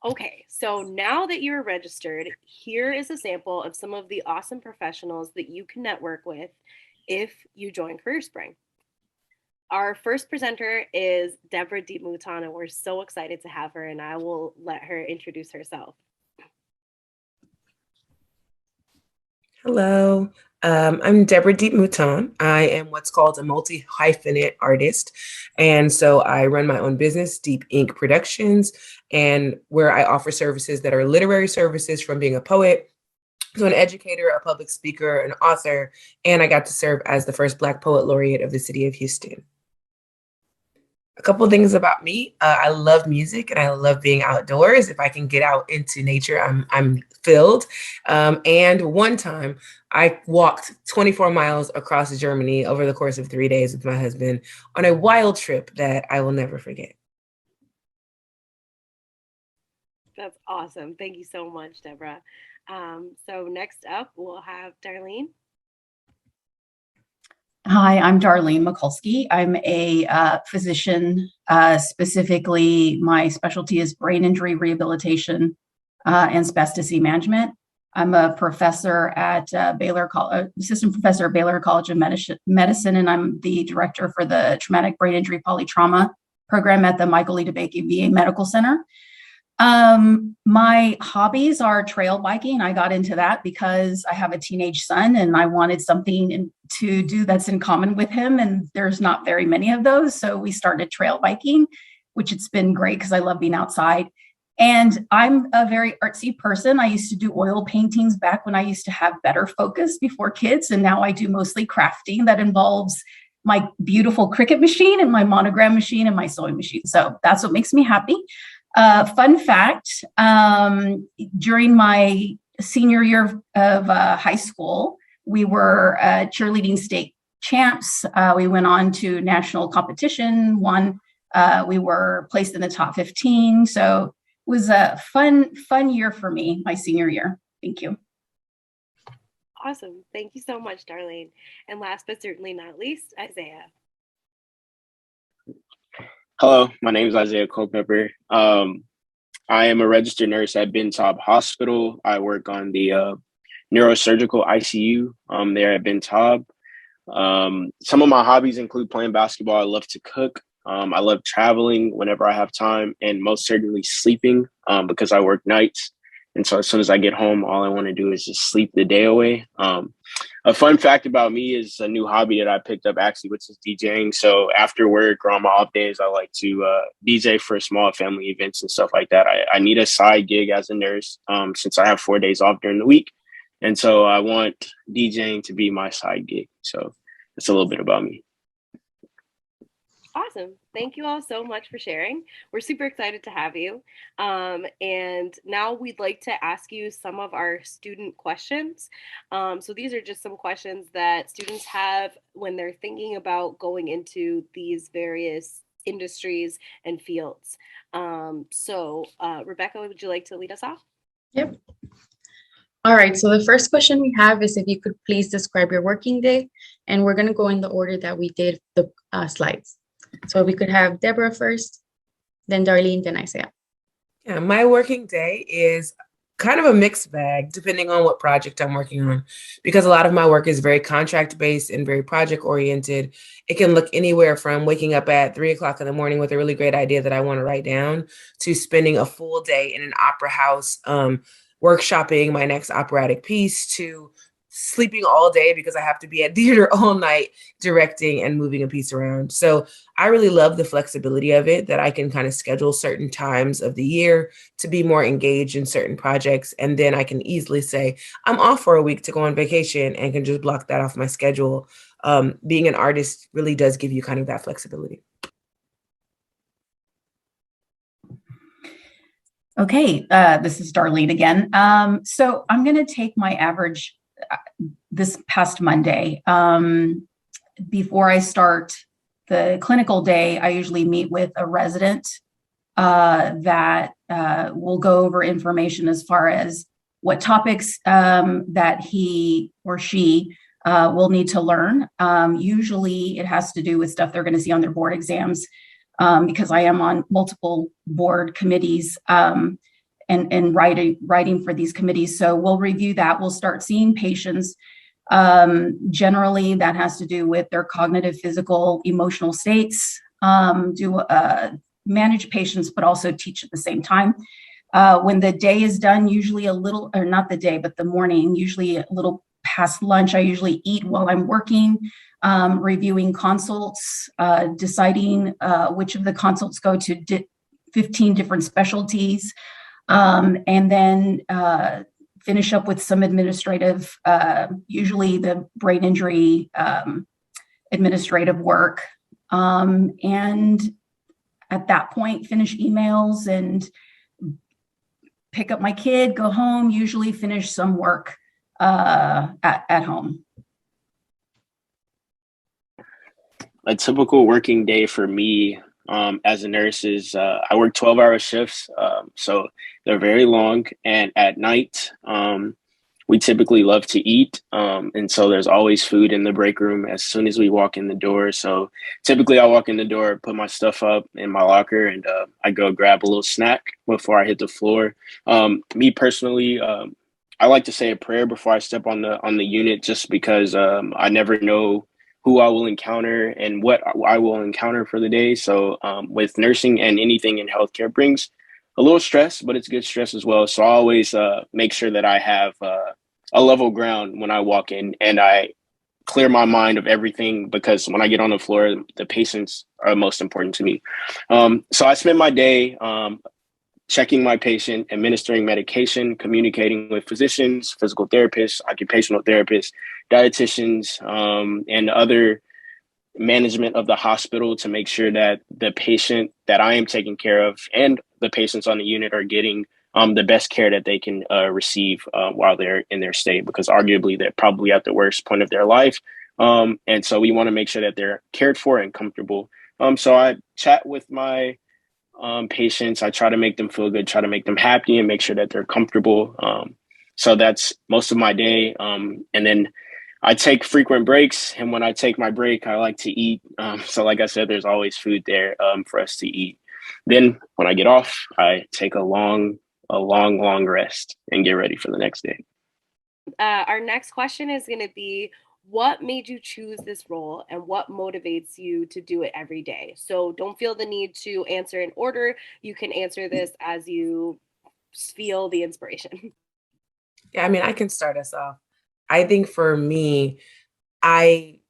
Okay, so now that you're registered, here is a sample of some of the awesome professionals that you can network with if you join CareerSpring. Our first presenter is Deborah DeMouton, and we're so excited to have her, and I will let her introduce herself. Hello, I'm Deborah Deep Mouton. I am what's called a multi-hyphenate artist. And so I run my own business, Deep Ink Productions, and where I offer services that are literary services from being a poet to an educator, a public speaker, an author, and I got to serve as the first Black Poet Laureate of the city of Houston. A couple things about me. I love music and I love being outdoors. If I can get out into nature, I'm filled. And one time I walked 24 miles across Germany over the course of 3 days with my husband on a wild trip that I will never forget. That's awesome. Thank you so much, Deborah. So next up, we'll have Darlene. Hi, I'm Darlene Mikulski. I'm a physician. Specifically, my specialty is brain injury rehabilitation and spasticity management. I'm a professor at assistant professor at Baylor College of Medicine, and I'm the director for the traumatic brain injury polytrauma program at the Michael E. DeBakey VA Medical Center. My hobbies are trail biking. I got into that because I have a teenage son and I wanted something to do that's in common with him. And there's not very many of those. So we started trail biking, which it's been great because I love being outside. And I'm a very artsy person. I used to do oil paintings back when I used to have better focus before kids. And now I do mostly crafting that involves my beautiful Cricut machine and my monogram machine and my sewing machine. So that's what makes me happy. Fun fact, during my senior year of high school, we were cheerleading state champs. We went on to national competition, won. We were placed in the top 15. So it was a fun year for me, my senior year. Thank you. Awesome. Thank you so much, Darlene. And last but certainly not least, Isaiah. Hello, my name is Isaiah Culpepper. I am a registered nurse at Ben Taub Hospital. I work on the neurosurgical ICU there at Ben Taub. Some of my hobbies include playing basketball. I love to cook. I love traveling whenever I have time, and most certainly sleeping because I work nights. And so as soon as I get home, all I want to do is just sleep the day away. A fun fact about me is a new hobby that I picked up actually, which is DJing. So after work or on my off days, I like to DJ for small family events and stuff like that. I need a side gig as a nurse since I have 4 days off during the week. And so I want DJing to be my side gig. So that's a little bit about me. Awesome. Thank you all so much for sharing. We're super excited to have you. And now we'd like to ask you some of our student questions. So these are just some questions that students have when they're thinking about going into these various industries and fields. Rebecca, would you like to lead us off? Yep. All right, so the first question we have is if you could please describe your working day, and we're going to go in the order that we did the slides. So we could have Deborah first, then Darlene, then Isaiah. Yeah, my working day is kind of a mixed bag depending on what project I'm working on, because a lot of my work is very contract based and very project oriented. It can look anywhere from waking up at 3 o'clock in the morning with a really great idea that I want to write down to spending a full day in an opera house, workshopping my next operatic piece, to sleeping all day because I have to be at theater all night directing and moving a piece around. So I really love the flexibility of it, that I can kind of schedule certain times of the year to be more engaged in certain projects. And then I can easily say, I'm off for a week to go on vacation and can just block that off my schedule. Being an artist really does give you kind of that flexibility. Okay, this is Darlene again. So I'm going to take my average this past Monday. Before I start the clinical day, I usually meet with a resident that will go over information as far as what topics that he or she will need to learn. Usually it has to do with stuff they're going to see on their board exams, because I am on multiple board committees. and writing for these committees. So we'll review that. We'll start seeing patients. Generally, that has to do with their cognitive, physical, emotional states. Manage patients, but also teach at the same time. When the day is done, usually a little, or not the day, but the morning, usually a little past lunch, I usually eat while I'm working, reviewing consults, deciding which of the consults go to 15 different specialties, and then finish up with some administrative, usually the brain injury administrative work. And at that point, finish emails and pick up my kid, go home, usually finish some work at home. A typical working day for me as a nurse is I work 12-hour shifts, so they're very long. And at night, we typically love to eat. And so there's always food in the break room as soon as we walk in the door. So typically I walk in the door, put my stuff up in my locker, and I go grab a little snack before I hit the floor. Me personally, I like to say a prayer before I step on the unit, just because I never know who I will encounter and what I will encounter for the day. So with nursing and anything in healthcare brings a little stress, but it's good stress as well. So I always make sure that I have a level ground when I walk in, and I clear my mind of everything, because when I get on the floor, the patients are most important to me. So I spend my day checking my patient, administering medication, communicating with physicians, physical therapists, occupational therapists, dietitians, and other management of the hospital to make sure that the patient that I am taking care of and the patients on the unit are getting the best care that they can receive while they're in their stay, because arguably they're probably at the worst point of their life. And so we want to make sure that they're cared for and comfortable. So I chat with my patients. I try to make them feel good, try to make them happy, and make sure that they're comfortable. So that's most of my day. And then I take frequent breaks, and when I take my break, I like to eat. So like I said, there's always food there for us to eat. Then when I get off, I take a long rest and get ready for the next day. Our next question is going to be, what made you choose this role and what motivates you to do it every day? So don't feel the need to answer in order. You can answer this as you feel the inspiration. Yeah, I mean, I can start us off. I think for me, I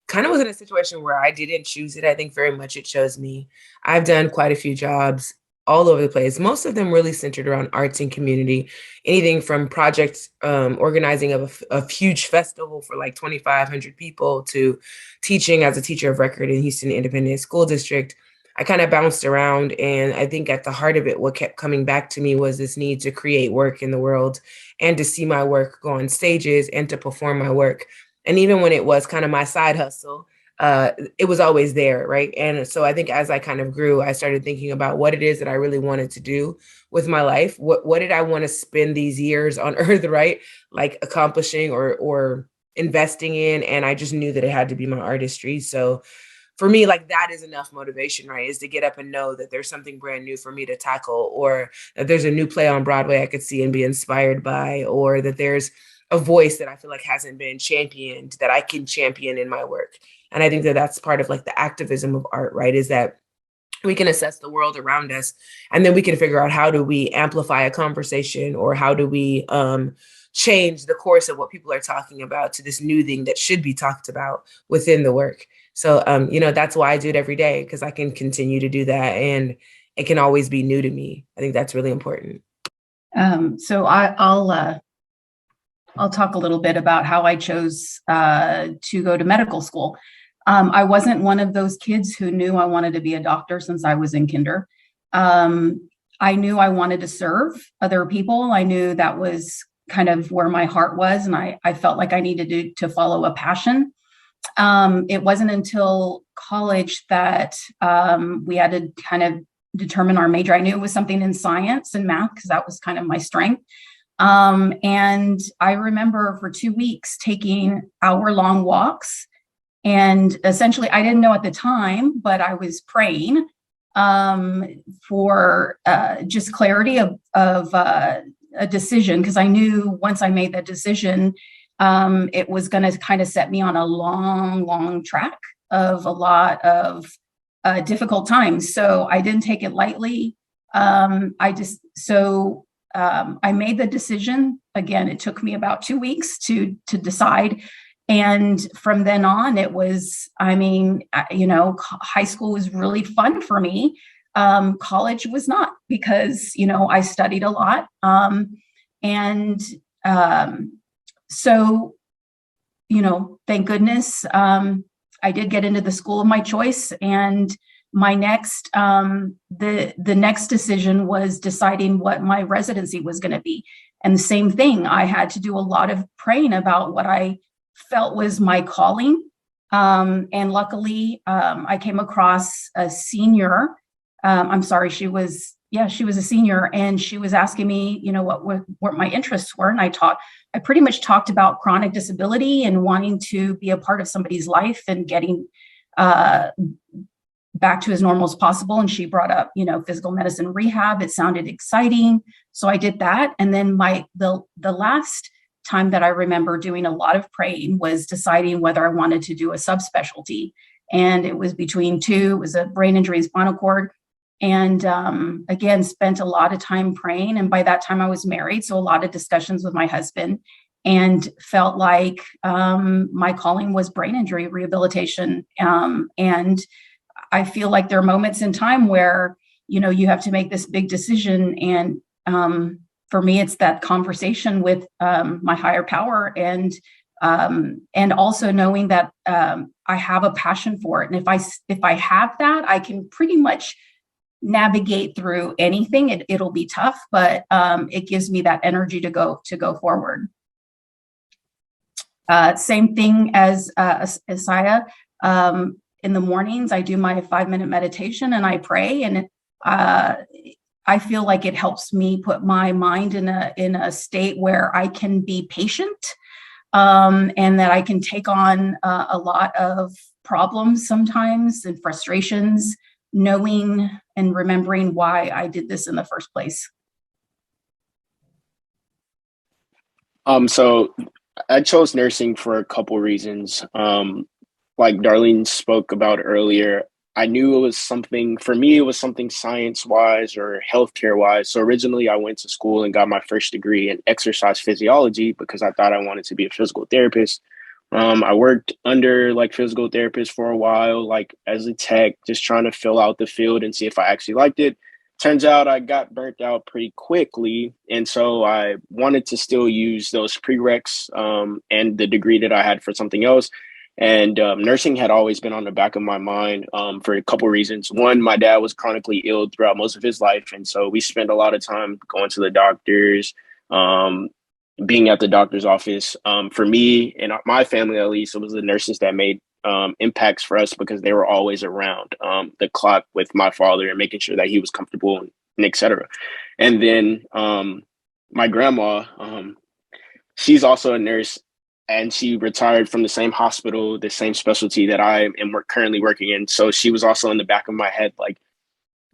kind of was in a situation where I didn't choose it. I think very much it chose me. I've done quite a few jobs all over the place, most of them really centered around arts and community, anything from projects organizing of a huge festival for like 2,500 people to teaching as a teacher of record in Houston Independent School District. I kind of bounced around, and I think at the heart of it, what kept coming back to me was this need to create work in the world and to see my work go on stages and to perform my work. And even when it was kind of my side hustle, it was always there, right? And so I think as I kind of grew, I started thinking about what it is that I really wanted to do with my life. What did I want to spend these years on earth, right? Like accomplishing or investing in. And I just knew that it had to be my artistry. So for me, like that is enough motivation, right? Is to get up and know that there's something brand new for me to tackle, or that there's a new play on Broadway I could see and be inspired by, or that there's a voice that I feel like hasn't been championed that I can champion in my work. And I think that that's part of like the activism of art, right? Is that we can assess the world around us, and then we can figure out how do we amplify a conversation, or how do we change the course of what people are talking about to this new thing that should be talked about within the work. So, that's why I do it every day, because I can continue to do that, and it can always be new to me. I think that's really important. So I'll talk a little bit about how I chose to go to medical school. I wasn't one of those kids who knew I wanted to be a doctor since I was in kinder. I knew I wanted to serve other people. I knew that was kind of where my heart was, and I felt like I needed to follow a passion. It wasn't until college that we had to kind of determine our major. I knew it was something in science and math because that was kind of my strength. And I remember for 2 weeks taking hour-long walks, and essentially I didn't know at the time, but I was praying for just clarity of a decision, because I knew once I made that decision, it was going to kind of set me on a long track of a lot of difficult times. So I didn't take it lightly. I made the decision. Again, it took me about 2 weeks to decide. And from then on, it was, I mean, high school was really fun for me. College was not, because, I studied a lot. And so, thank goodness, I did get into the school of my choice. And my next, the next decision was deciding what my residency was going to be. And the same thing, I had to do a lot of praying about what I felt was my calling. And luckily, I came across a senior. She was a senior, and she was asking me, what my interests were. And I pretty much talked about chronic disability and wanting to be a part of somebody's life and getting back to as normal as possible. And she brought up, physical medicine rehab. It sounded exciting. So I did that. And then the last time that I remember doing a lot of praying was deciding whether I wanted to do a subspecialty. And it was between two. It was a brain injury, spinal cord. And again, spent a lot of time praying. And by that time I was married. So a lot of discussions with my husband, and felt like my calling was brain injury rehabilitation. And I feel like there are moments in time where, you have to make this big decision. And for me, it's that conversation with my higher power, and also knowing that I have a passion for it. And if I have that, I can pretty much navigate through anything. It'll be tough, but it gives me that energy to go forward. Same thing as Isaiah. In the mornings, I do my 5-minute meditation and I pray, and I feel like it helps me put my mind in a state where I can be patient, and that I can take on a lot of problems sometimes and frustrations, knowing and remembering why I did this in the first place. So I chose nursing for a couple reasons. Like Darlene spoke about earlier, I knew it was something, for me, it was something science-wise or healthcare-wise. So originally I went to school and got my first degree in exercise physiology because I thought I wanted to be a physical therapist. I worked under like physical therapists for a while, like as a tech, just trying to fill out the field and see if I actually liked it. Turns out I got burnt out pretty quickly. And so I wanted to still use those prereqs and the degree that I had for something else. And nursing had always been on the back of my mind for a couple reasons. One, my dad was chronically ill throughout most of his life. And so we spent a lot of time going to the doctors, being at the doctor's office. For me and my family, at least, it was the nurses that made impacts for us because they were always around the clock with my father and making sure that he was comfortable and et cetera. And then my grandma, she's also a nurse, and she retired from the same hospital, the same specialty that I am currently working in. So she was also in the back of my head, like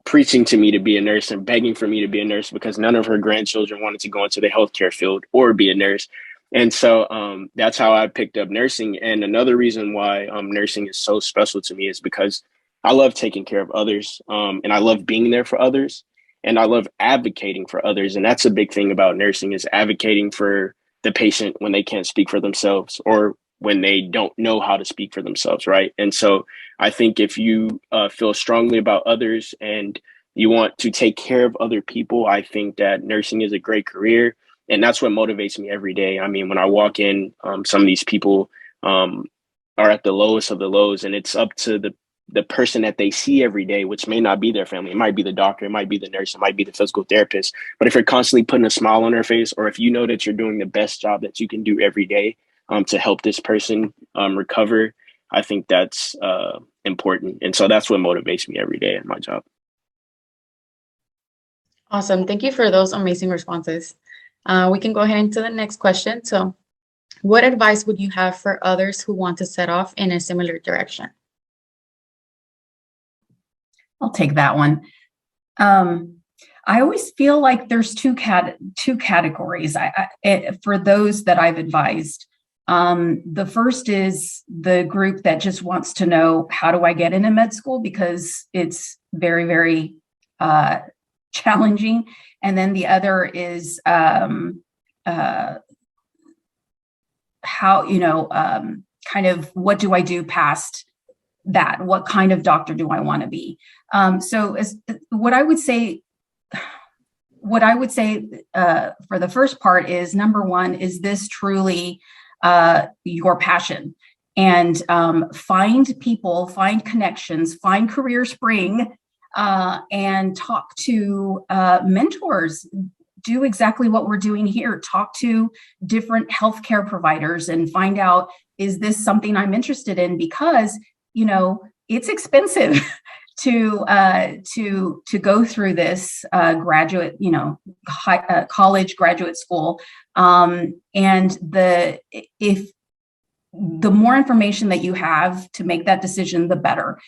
preaching to me to be a nurse and begging for me to be a nurse because none of her grandchildren wanted to go into the healthcare field or be a nurse. And so that's how I picked up nursing. And another reason why nursing is so special to me is because I love taking care of others, and I love being there for others, and I love advocating for others. And that's a big thing about nursing, is advocating for the patient when they can't speak for themselves or when they don't know how to speak for themselves, right? And so I think if you feel strongly about others and you want to take care of other people, I think that nursing is a great career. And that's what motivates me every day. I mean, when I walk in, some of these people are at the lowest of the lows, and it's up to the person that they see every day, which may not be their family. It might be the doctor, it might be the nurse, it might be the physical therapist. But if you're constantly putting a smile on their face, or if you know that you're doing the best job that you can do every day to help this person recover, I think that's important. And so that's what motivates me every day in my job. Awesome. Thank you for those amazing responses. We can go ahead into the next question. So what advice would you have for others who want to set off in a similar direction? I'll take that one. I always feel like there's two categories for those that I've advised. The first is the group that just wants to know, how do I get into med school? Because it's very, very challenging. And then the other is how, kind of what do I do past that? What kind of doctor do I want to be? So what I would say for the first part is, number one, is this truly your passion? And find people, find connections, find Career Spring, and talk to mentors. Do exactly what we're doing here. Talk to different healthcare providers and find out, is this something I'm interested in? Because, it's expensive to go through this graduate, college, graduate school. And if the more information that you have to make that decision, the better.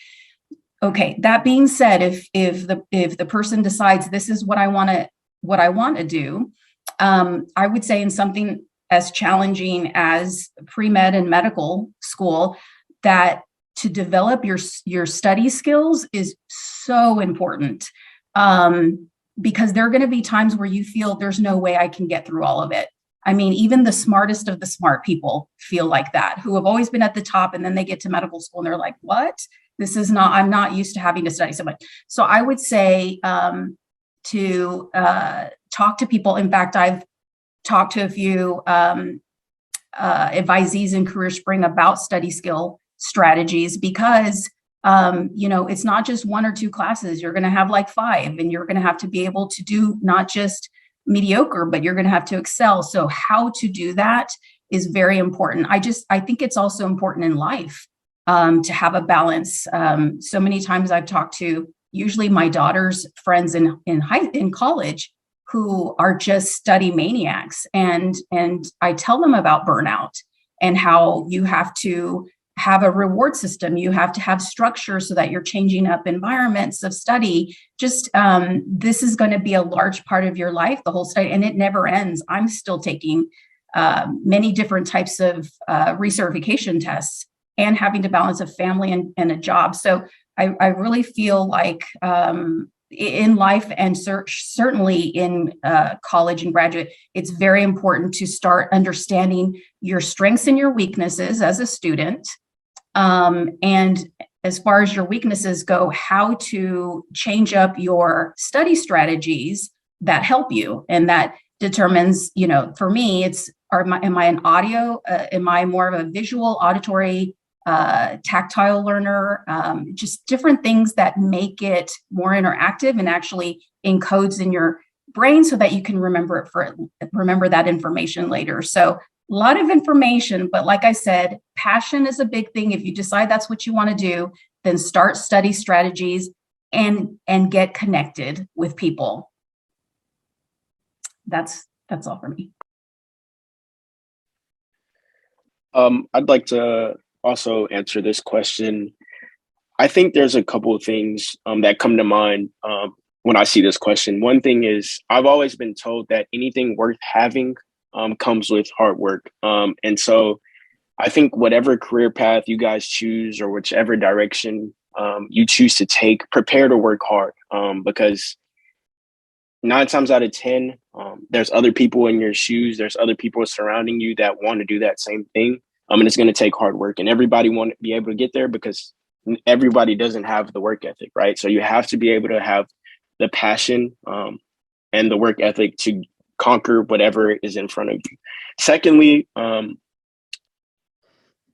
Okay, that being said, if the person decides this is what I want to do, I would say in something as challenging as pre-med and medical school, that to develop your study skills is so important, because there are going to be times where you feel there's no way I can get through all of it. I mean, even the smartest of the smart people feel like that, who have always been at the top, and then they get to medical school and they're like, what? I'm not used to having to study so much. So I would say to talk to people. In fact, I've talked to a few advisees in Career Spring about study skill strategies, because it's not just one or two classes. You're going to have like 5, and you're going to have to be able to do not just mediocre, but you're going to have to excel. So how to do that is very important. I think it's also important in life to have a balance. So many times I've talked to usually my daughter's friends in college who are just study maniacs, and I tell them about burnout and how you have to have a reward system. You have to have structure so that you're changing up environments of study. Just this is going to be a large part of your life, the whole study, and it never ends. I'm still taking many different types of recertification tests and having to balance a family and a job. So I really feel like in life, and certainly in college and graduate, it's very important to start understanding your strengths and your weaknesses as a student. And as far as your weaknesses go, how to change up your study strategies that help you. And that determines, for me, am I an audio? Am I more of a visual, auditory, tactile learner? Just different things that make it more interactive and actually encodes in your brain so that you can remember that information later. So a lot of information, but like I said, passion is a big thing. If you decide that's what you want to do, then start study strategies and get connected with people. That's all for me. I'd like to also answer this question. I think there's a couple of things that come to mind when I see this question. One thing is, I've always been told that anything worth having comes with hard work. And so I think whatever career path you guys choose, or whichever direction you choose to take, prepare to work hard, because 9 times out of 10, there's other people in your shoes. There's other people surrounding you that want to do that same thing. And it's going to take hard work, and everybody want to be able to get there, because everybody doesn't have the work ethic, right? So you have to be able to have the passion and the work ethic to conquer whatever is in front of you. Secondly,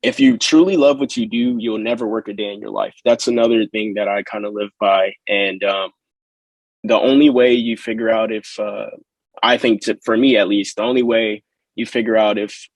if you truly love what you do, you'll never work a day in your life. That's another thing that I kind of live by. And the only way you figure out if, I think for me at least, the only way you figure out if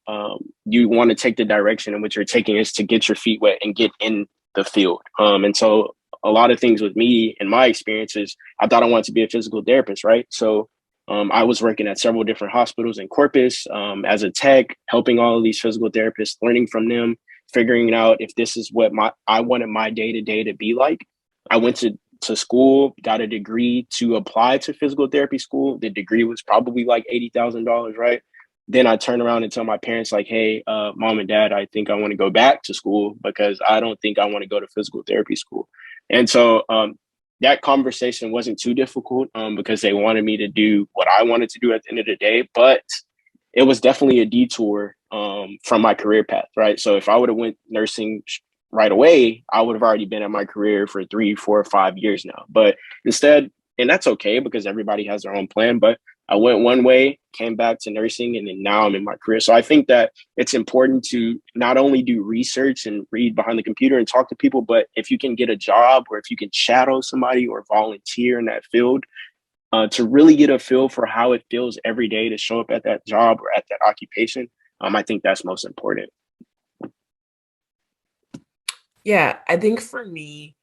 you want to take the direction in which you're taking is to get your feet wet and get in the field. And so a lot of things with me and my experiences, I thought I wanted to be a physical therapist, right? So I was working at several different hospitals in Corpus as a tech, helping all of these physical therapists, learning from them, figuring out if this is what I wanted my day-to-day to be like. I went to to school, got a degree to apply to physical therapy school. The degree was probably like $80,000, right? Then I turn around and tell my parents like, hey, mom and dad, I think I want to go back to school because I don't think I want to go to physical therapy school. And so that conversation wasn't too difficult because they wanted me to do what I wanted to do at the end of the day, but it was definitely a detour from my career path, right? So if I would have went nursing right away, I would have already been in my career for 3, 4, 5 years now. But instead, and that's okay because everybody has their own plan, but I went one way, came back to nursing, and then now I'm in my career. So I think that it's important to not only do research and read behind the computer and talk to people, but if you can get a job or if you can shadow somebody or volunteer in that field, to really get a feel for how it feels every day to show up at that job or at that occupation, I think that's most important. Yeah, I think for me,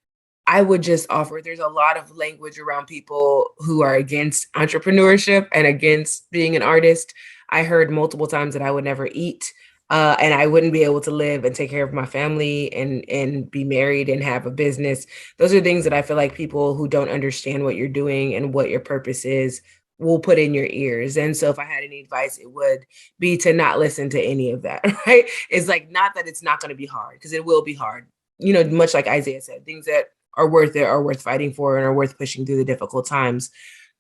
I would just offer there's a lot of language around people who are against entrepreneurship and against being an artist. I heard multiple times that I would never eat, and I wouldn't be able to live and take care of my family and be married and have a business. Those are things that I feel like people who don't understand what you're doing and what your purpose is will put in your ears. And so if I had any advice, it would be to not listen to any of that, right? It's like, not that it's not going to be hard, because it will be hard. Much like Isaiah said, things that are worth it, are worth fighting for, and are worth pushing through the difficult times.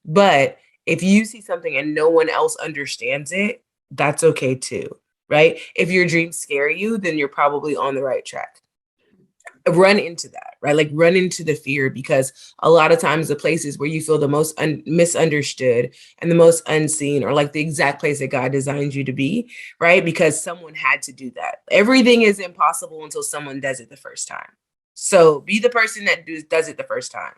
But if you see something and no one else understands it, that's okay too, right? If your dreams scare you, then you're probably on the right track. Run into that, right? Like run into the fear, because a lot of times the places where you feel the most misunderstood and the most unseen are like the exact place that God designed you to be, right? Because someone had to do that. Everything is impossible until someone does it the first time. So be the person that does it the first time.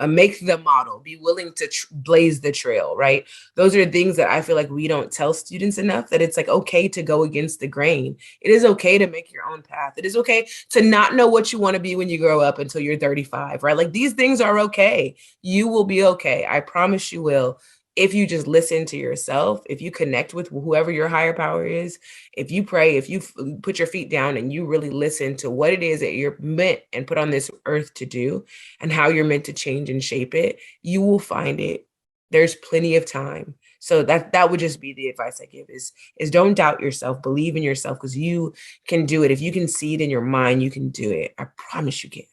Make the model. Be willing to blaze the trail, right? Those are things that I feel like we don't tell students enough, that it's like okay to go against the grain. It is okay to make your own path. It is okay to not know what you want to be when you grow up until you're 35, right? Like these things are okay. You will be okay. I promise you will. If you just listen to yourself, if you connect with whoever your higher power is, if you pray, if you put your feet down and you really listen to what it is that you're meant and put on this earth to do and how you're meant to change and shape it, you will find it. There's plenty of time. So that would just be the advice I give is don't doubt yourself, believe in yourself, because you can do it. If you can see it in your mind, you can do it. I promise you can.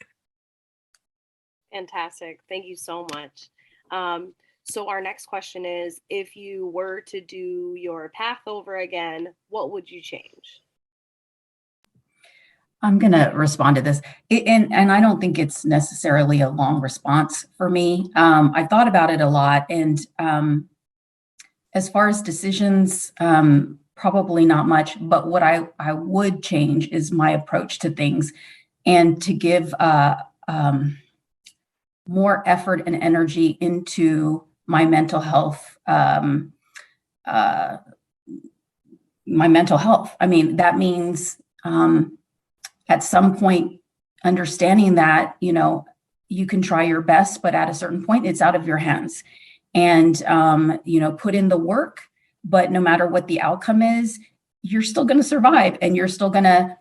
Fantastic. Thank you so much. So our next question is, if you were to do your path over again, what would you change? I'm going to respond to this. And I don't think it's necessarily a long response for me. I thought about it a lot. And as far as decisions, probably not much. But what I would change is my approach to things, and to give more effort and energy into my mental health. My mental health. I mean, that means at some point understanding that, you can try your best, but at a certain point it's out of your hands. And, put in the work, but no matter what the outcome is, you're still going to survive and you're still going to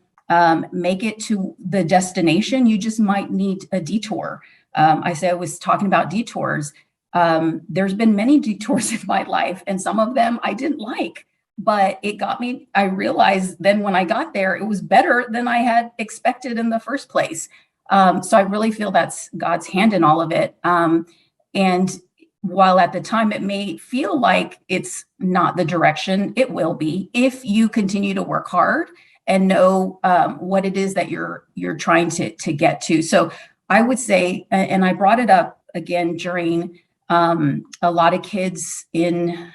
make it to the destination. You just might need a detour. I was talking about detours. There's been many detours in my life, and some of them I didn't like, but it got me. I realized then when I got there, it was better than I had expected in the first place. So I really feel that's God's hand in all of it. And while at the time it may feel like it's not the direction, it will be if you continue to work hard and know what it is that you're trying to get to. So I would say, and I brought it up again during a lot of kids in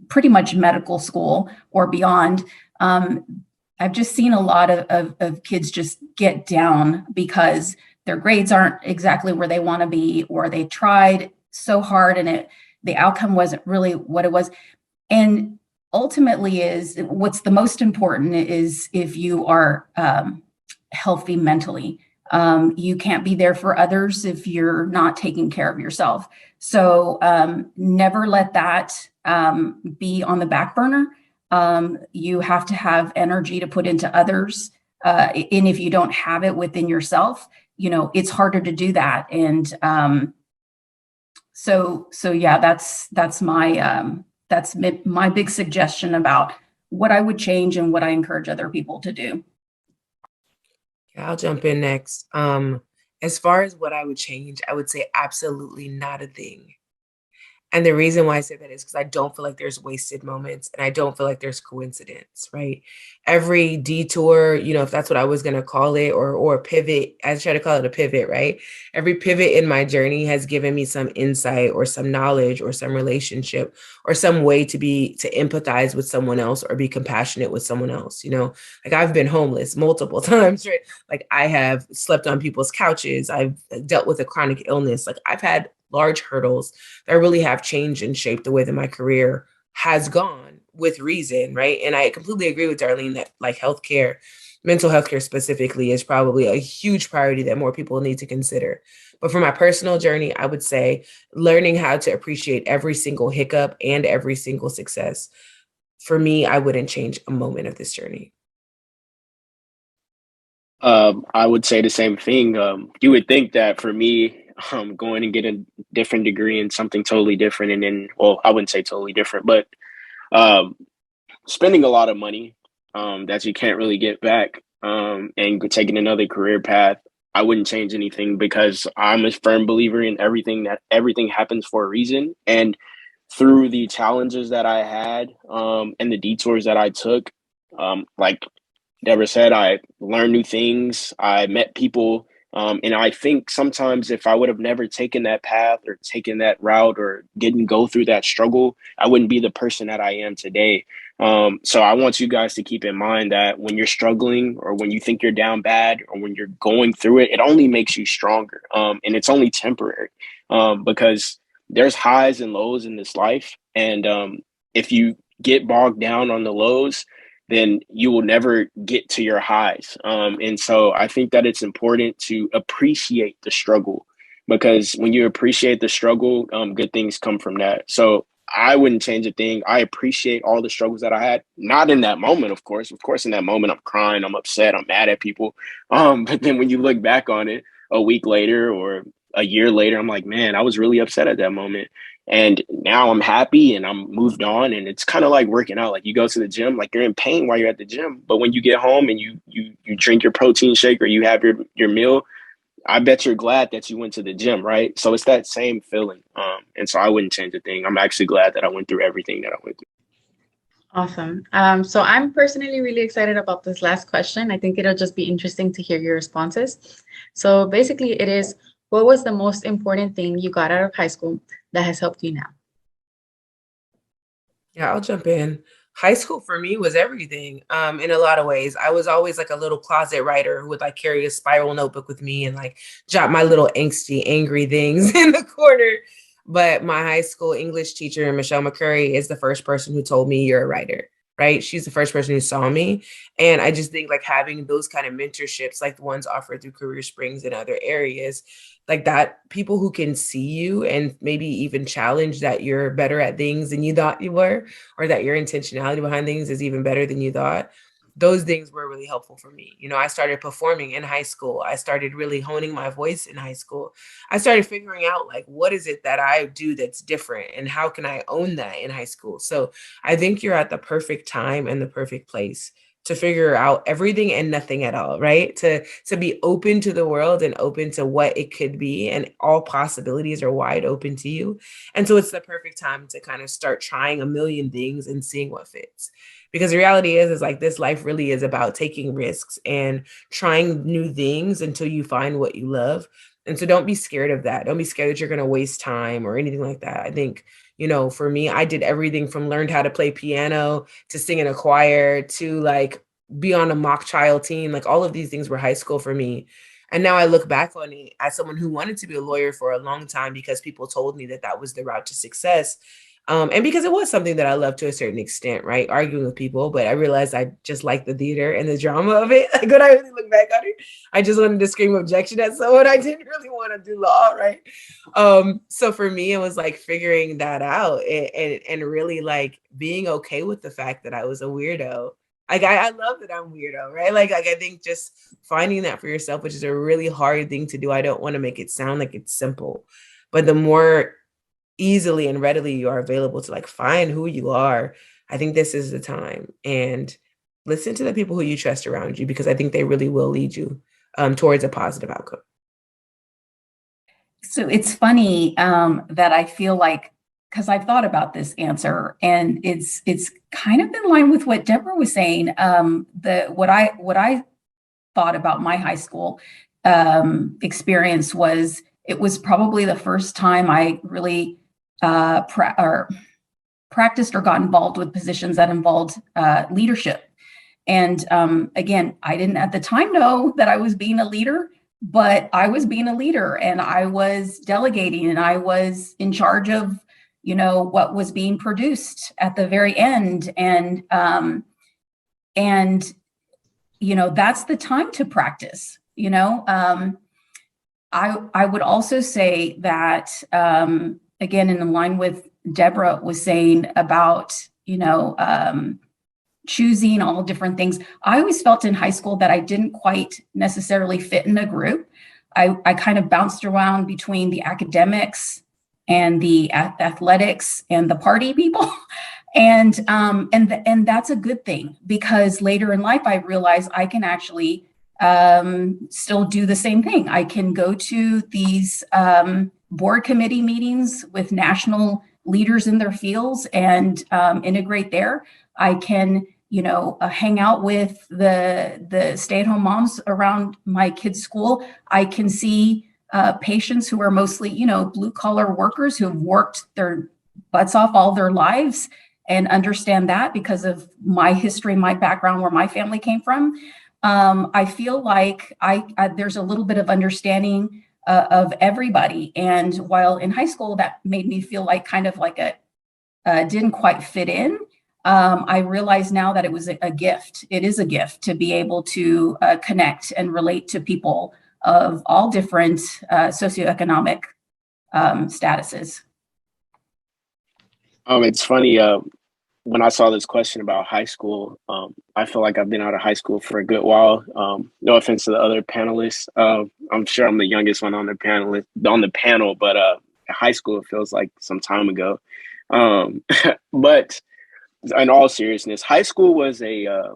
pretty much medical school or beyond. I've just seen a lot of kids just get down because their grades aren't exactly where they want to be, or they tried so hard and the outcome wasn't really what it was. And ultimately is what's the most important is if you are healthy mentally. You can't be there for others if you're not taking care of yourself. So never let that be on the back burner. You have to have energy to put into others. And if you don't have it within yourself, it's harder to do that. And so yeah, that's my big suggestion about what I would change and what I encourage other people to do. Yeah, I'll jump in next. As far as what I would change, I would say absolutely not a thing. And the reason why I say that is because I don't feel like there's wasted moments and I don't feel like there's coincidence, right? Every detour, if that's what I was gonna call it, or pivot, I try to call it a pivot, right? Every pivot in my journey has given me some insight or some knowledge or some relationship or some way to empathize with someone else or be compassionate with someone else. Like I've been homeless multiple times, right? Like I have slept on people's couches. I've dealt with a chronic illness. Like I've had large hurdles that really have changed and shaped the way that my career has gone with reason, right? And I completely agree with Darlene that like healthcare, mental health care specifically, is probably a huge priority that more people need to consider. But for my personal journey, I would say learning how to appreciate every single hiccup and every single success. For me, I wouldn't change a moment of this journey. I would say the same thing. You would think that for me, going and get a different degree in something totally different, and then, well, I wouldn't say totally different, but um, spending a lot of money that you can't really get back, and taking another career path, I wouldn't change anything because I'm a firm believer in everything happens for a reason. And through the challenges that I had, and the detours that I took, like Deborah said, I learned new things. I met people. And I think sometimes if I would have never taken that path or taken that route or didn't go through that struggle, I wouldn't be the person that I am today. So I want you guys to keep in mind that when you're struggling or when you think you're down bad or when you're going through it, it only makes you stronger. And it's only temporary, because there's highs and lows in this life. And if you get bogged down on the lows, then you will never get to your highs. And so I think that it's important to appreciate the struggle, because when you appreciate the struggle, good things come from that. So I wouldn't change a thing. I appreciate all the struggles that I had. Not in that moment, of course. Of course, in that moment, I'm crying, I'm upset, I'm mad at people. But then when you look back on it a week later or a year later, I'm like, man, I was really upset at that moment. And now I'm happy and I'm moved on. And it's kind of like working out. Like you go to the gym, like you're in pain while you're at the gym. But when you get home and you drink your protein shake or you have your meal, I bet you're glad that you went to the gym, right? So it's that same feeling. And so I wouldn't change a thing. I'm actually glad that I went through everything that I went through. Awesome. So I'm personally really excited about this last question. I think it'll just be interesting to hear your responses. So basically it is, what was the most important thing you got out of high school that has helped you now? Yeah, I'll jump in. High school for me was everything, in a lot of ways. I was always like a little closet writer who would like carry a spiral notebook with me and like jot my little angsty, angry things in the corner. But my high school English teacher, Michelle McCurry, is the first person who told me you're a writer, right? She's the first person who saw me. And I just think like having those kind of mentorships, like the ones offered through Career Springs and other areas, like that, people who can see you and maybe even challenge that you're better at things than you thought you were, or that your intentionality behind things is even better than you thought. Those things were really helpful for me. I started performing in high school. I started really honing my voice in high school. I started figuring out like, what is it that I do that's different and how can I own that in high school? So I think you're at the perfect time and the perfect place to figure out everything and nothing at all, right? To be open to the world and open to what it could be, and all possibilities are wide open to you. And so it's the perfect time to kind of start trying a million things and seeing what fits. Because the reality is like this life really is about taking risks and trying new things until you find what you love. And so don't be scared of that. Don't be scared that you're going to waste time or anything like that. I think, for me, I did everything from learned how to play piano to sing in a choir to like be on a mock trial team. Like all of these things were high school for me. And now I look back on it as someone who wanted to be a lawyer for a long time because people told me that that was the route to success. And because it was something that I loved to a certain extent, right? Arguing with people, but I realized I just liked the theater and the drama of it. Like when I really look back on it, I just wanted to scream objection at someone. I didn't really want to do law, right? So for me, it was like figuring that out and really like being okay with the fact that I was a weirdo Like I love that I'm weirdo, right? Like I think just finding that for yourself, which is a really hard thing to do. I don't want to make it sound like it's simple, but the more easily and readily you are available to like find who you are, I think this is the time. And listen to the people who you trust around you, because I think they really will lead you towards a positive outcome. So it's funny that I feel like, because I've thought about this answer, and it's kind of in line with what Deborah was saying. What I thought about my high school experience was, it was probably the first time I really practiced or got involved with positions that involved leadership. And again, I didn't at the time know that I was being a leader, but I was being a leader, and I was delegating, and I was in charge of, what was being produced at the very end. And that's the time to practice. I would also say that, again, in line with Deborah was saying about, choosing all different things. I always felt in high school that I didn't quite necessarily fit in a group. I kind of bounced around between the academics and the athletics and the party people. And that's a good thing, because later in life, I realized I can actually still do the same thing. I can go to these board committee meetings with national leaders in their fields and integrate there. I can, hang out with the stay-at-home moms around my kids' school. I can see patients who are mostly, blue-collar workers who have worked their butts off all their lives, and understand that because of my history, my background, where my family came from. I feel like there's a little bit of understanding of everybody. And while in high school, that made me feel like kind of like didn't quite fit in. I realize now that it was a gift. It is a gift to be able to connect and relate to people of all different socioeconomic statuses. It's funny. When I saw this question about high school, I feel like I've been out of high school for a good while. No offense to the other panelists. I'm sure I'm the youngest one on the panel, but high school feels like some time ago. But in all seriousness, high school was a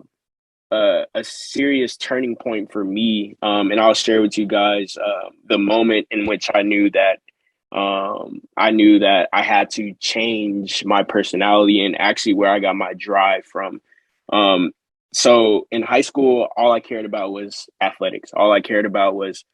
serious turning point for me, and I'll share with you guys the moment in which I knew that I had to change my personality and actually where I got my drive from. So in high school, all I cared about was athletics. All I cared about was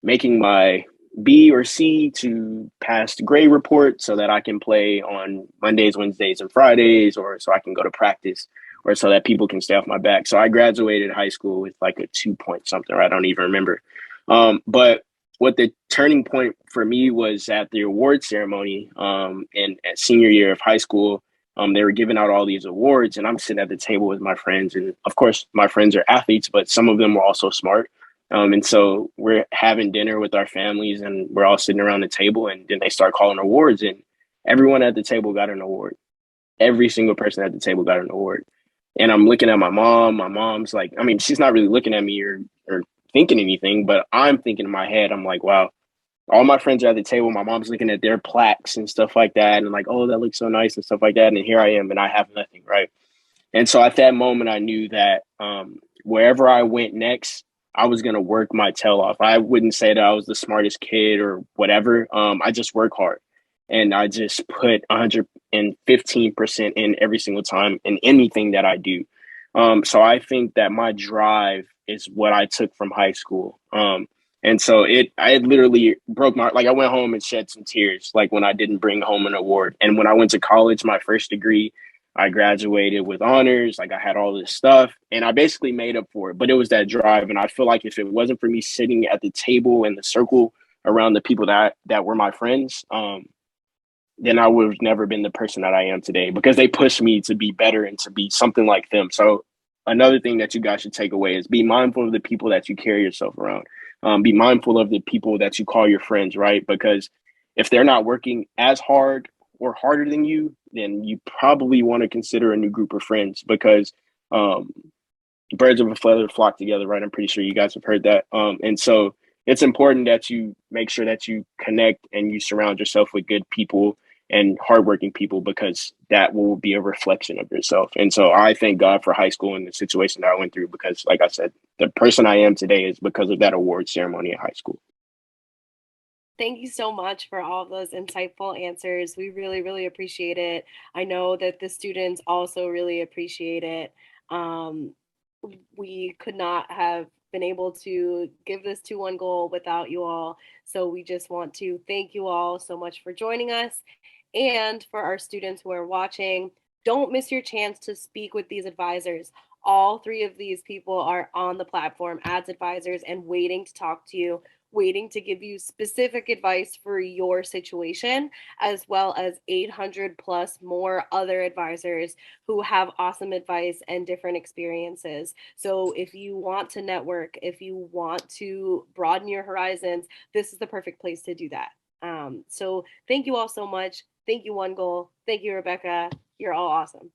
making my B or C to pass the grade report so that I can play on Mondays, Wednesdays, and Fridays, or so I can go to practice, or so that people can stay off my back. So I graduated high school with like a 2 point something, or I don't even remember. But what the turning point for me was at the award ceremony and at senior year of high school. They were giving out all these awards, and I'm sitting at the table with my friends. And of course, my friends are athletes, but some of them were also smart. And so we're having dinner with our families, and we're all sitting around the table, and then they start calling awards, and everyone at the table got an award. Every single person at the table got an award. And I'm looking at my mom. My mom's like, I mean, she's not really looking at me or thinking anything, but I'm thinking in my head, I'm like, wow, all my friends are at the table. My mom's looking at their plaques and stuff like that. And like, oh, that looks so nice and stuff like that. And here I am, and I have nothing, right? And so at that moment, I knew that wherever I went next, I was going to work my tail off. I wouldn't say that I was the smartest kid or whatever. I just work hard, and I just put 115% in every single time in anything that I do. So I think that my drive is what I took from high school. And so I literally broke I went home and shed some tears, like when I didn't bring home an award. And when I went to college, my first degree, I graduated with honors. Like I had all this stuff, and I basically made up for it. But it was that drive. And I feel like if it wasn't for me sitting at the table in the circle around the people that were my friends, then I would have never been the person that I am today, because they pushed me to be better and to be something like them. So another thing that you guys should take away is be mindful of the people that you carry yourself around. Be mindful of the people that you call your friends, right? Because if they're not working as hard or harder than you, then you probably want to consider a new group of friends, because birds of a feather flock together, right? I'm pretty sure you guys have heard that. And so it's important that you make sure that you connect and you surround yourself with good people and hardworking people, because that will be a reflection of yourself. And so I thank God for high school and the situation that I went through, because like I said, the person I am today is because of that award ceremony in high school. Thank you so much for all of those insightful answers. We really, really appreciate it. I know that the students also really appreciate it. Um, we could not have been able to give this 2-1 goal without you all. So we just want to thank you all so much for joining us. And for our students who are watching, don't miss your chance to speak with these advisors. All 3 of these people are on the platform as advisors and waiting to talk to you, waiting to give you specific advice for your situation, as well as 800 plus more other advisors who have awesome advice and different experiences. So if you want to network, if you want to broaden your horizons, this is the perfect place to do that. So thank you all so much. Thank you, One Goal. Thank you, Rebecca. You're all awesome.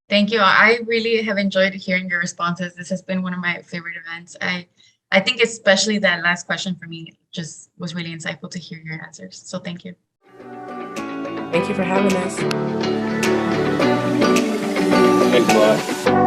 Thank you. I really have enjoyed hearing your responses. This has been one of my favorite events. I think especially that last question for me just was really insightful to hear your answers. So thank you. Thank you for having us. Thanks a lot.